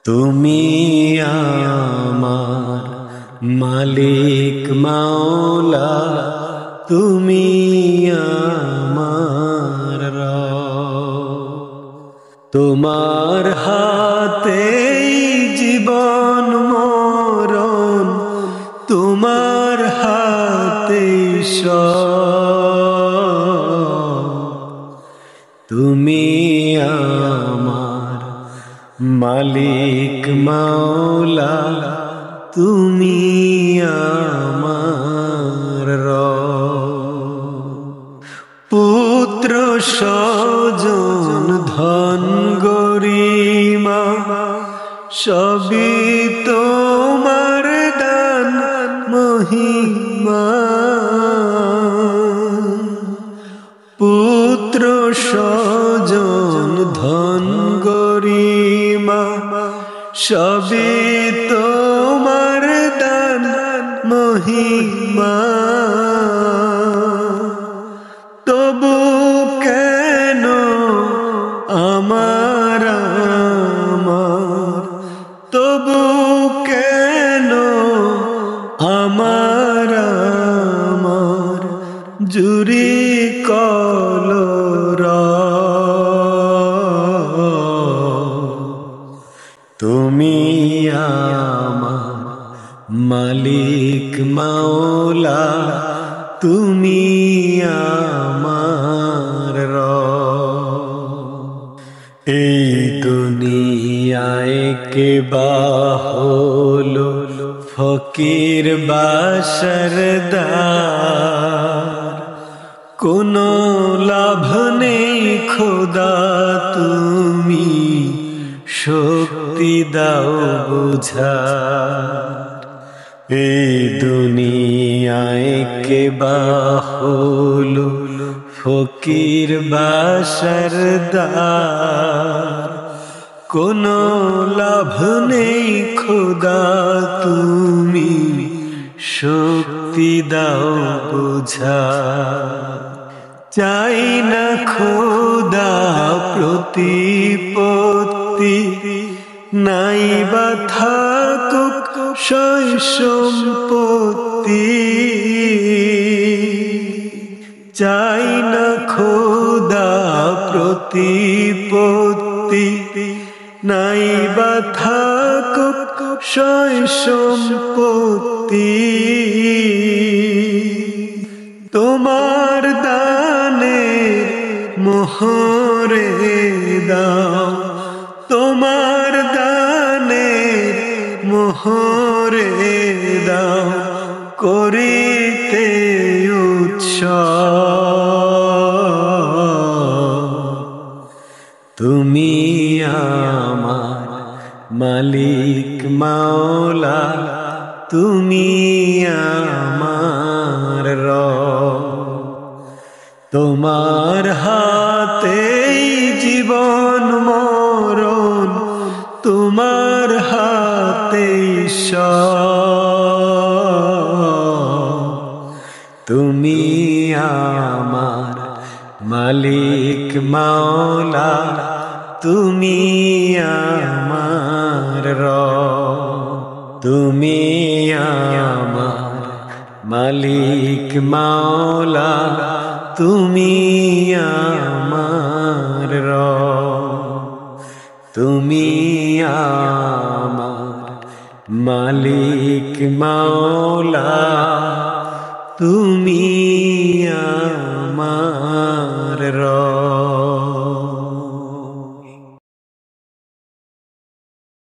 তুমি আমার মালিক মাওলা, তুমি আমার রব। তোমার হাতে জীবন মরণ, তোমার হাতে সব। তুমি আমার মালিক মাওলা, তুমি আমার রব। পুত্র স্বজন ধন গরিমা সবই তোমার দান মহিমা। পুত্র স্বজন ধন গরিমা সবই তোমার দান মহিমা। তবু কেন আমার তবু কেন আমার জুরি কলরা। তুমি আমার মালিক মাওলা, তুমি আমার রব। এই দুনিয়ায় কে বা হলো ফকির বা সরদার, কোনো লাভ নেই খোদা তুমি শক্তি দাও বুঝার। এই দুনিয়ায় কে বা হলো ফকির বা সরদার, কোনো লাভ নেই খোদা তুমি শক্তি দাও বুঝার। চাই না খোদা প্রতিপত্তি, নাই বা থাকুক সয় সম্পত্তি। চাই না খোদা প্রতিপত্তি, নাই বা থাকুক সয় সম্পত্তি। তোমার দানের মোহরে দাও, তোমার দানের মোহরে দাও করিতে উৎসব। তুমি আমার মালিক মাওলা, তুমি আমার রব। তোমার হাতে জীবন মরণ, তোমার হাতে সব। তুমি আমার মালিক মাওলা, তুমি আমার রব। তুমি আমার মালিক মাওলা, তুমি আমার রব। তুমি আমার মালিক মাওলা, তুমি